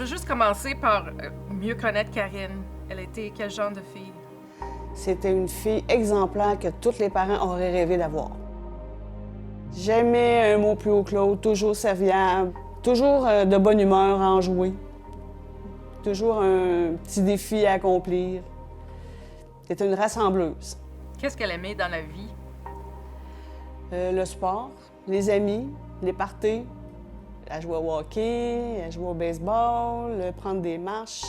veux juste commencer par mieux connaître Karine. Elle était quel genre de fille? C'était une fille exemplaire que tous les parents auraient rêvé d'avoir. Jamais un mot plus haut que l'autre, toujours serviable, toujours de bonne humeur à en jouer. Toujours un petit défi à accomplir. C'était une rassembleuse. Qu'est-ce qu'elle aimait dans la vie? Le sport, les amis, les parties. Elle jouait au hockey, elle jouait au baseball, prendre des marches.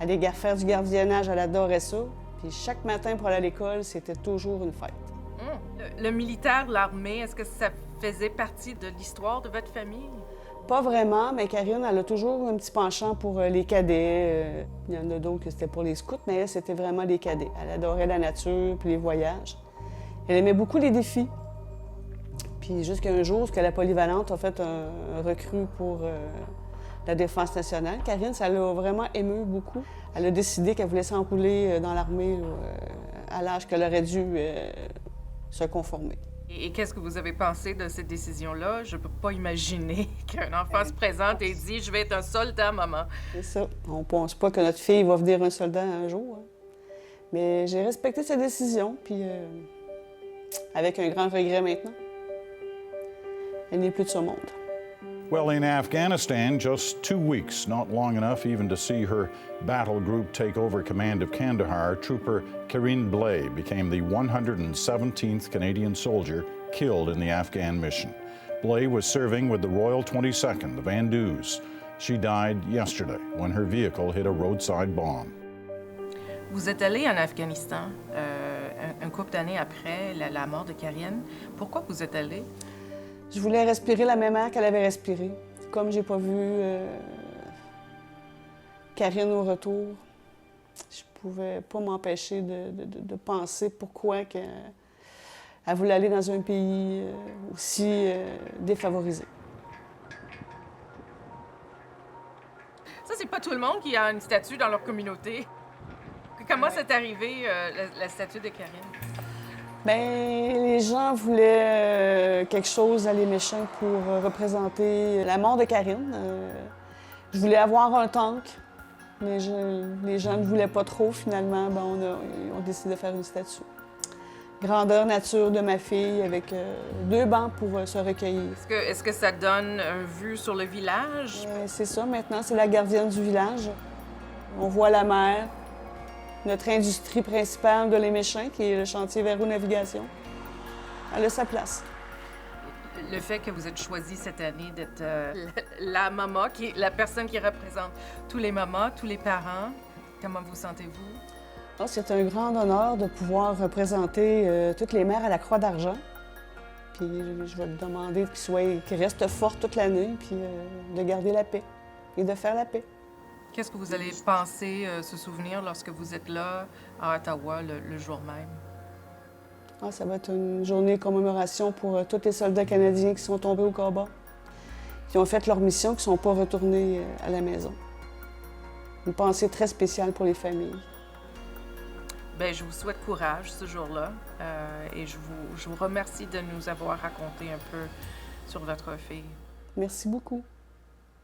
Aller faire du gardiennage, elle adorait ça. Puis chaque matin pour aller à l'école, c'était toujours une fête. Le militaire, l'armée, est-ce que ça faisait partie de l'histoire de votre famille? Pas vraiment, mais Karine, elle a toujours un petit penchant pour les cadets. Il y en a d'autres que c'était pour les scouts, mais elle, c'était vraiment les cadets. Elle adorait la nature puis les voyages. Elle aimait beaucoup les défis. Puis jusqu'à un jour, la polyvalente a fait un recrue pour la Défense nationale. Karine, ça l'a vraiment ému beaucoup. Elle a décidé qu'elle voulait s'enrouler dans l'armée à l'âge qu'elle aurait dû se conformer. Et qu'est-ce que vous avez pensé de cette décision-là? Je peux pas imaginer qu'un enfant se présente et dit « Je vais être un soldat, maman ». C'est ça. On pense pas que notre fille va devenir un soldat un jour. Hein. Mais j'ai respecté sa décision, puis avec un grand regret maintenant. Elle n'est plus de ce monde. Well, in Afghanistan, just 2 weeks, not long enough even to see her battle group take over command of Kandahar, Trooper Karine Blay became the 117th Canadian soldier killed in the Afghan mission. Blay was serving with the Royal 22nd, the Vandoos. She died yesterday when her vehicle hit a roadside bomb. Vous êtes allé en Afghanistan un couple d'années après la mort de Karine. Pourquoi vous êtes allé? Je voulais respirer la même air qu'elle avait respiré. Comme j'ai pas vu Karine au retour, je pouvais pas m'empêcher de penser pourquoi elle voulait aller dans un pays aussi défavorisé. Ça, c'est pas tout le monde qui a une statue dans leur communauté. Comment c'est arrivé, la statue de Karine? Bien, les gens voulaient quelque chose à Les Méchants pour représenter la mort de Karine. Je voulais avoir un tank. Les gens ne voulaient pas trop, finalement. Ben, on a décidé de faire une statue. Grandeur nature de ma fille avec 2 bancs pour se recueillir. Est-ce que ça donne une vue sur le village? C'est ça, maintenant, c'est la gardienne du village. On voit la mer. Notre industrie principale de Les Méchants, qui est le chantier Véro Navigation, elle a sa place. Le fait que vous êtes choisie cette année d'être la maman, la personne qui représente tous les mamans, tous les parents, comment vous sentez-vous? C'est un grand honneur de pouvoir représenter toutes les mères à la Croix d'Argent. Puis je vais te demander qu'ils restent fortes toute l'année, puis de garder la paix et de faire la paix. Qu'est-ce que vous allez penser, se souvenir lorsque vous êtes là, à Ottawa, le jour même? Ça va être une journée de commémoration pour tous les soldats canadiens qui sont tombés au combat, qui ont fait leur mission, qui ne sont pas retournés à la maison. Une pensée très spéciale pour les familles. Bien, je vous souhaite courage ce jour-là et je vous remercie de nous avoir raconté un peu sur votre fille. Merci beaucoup.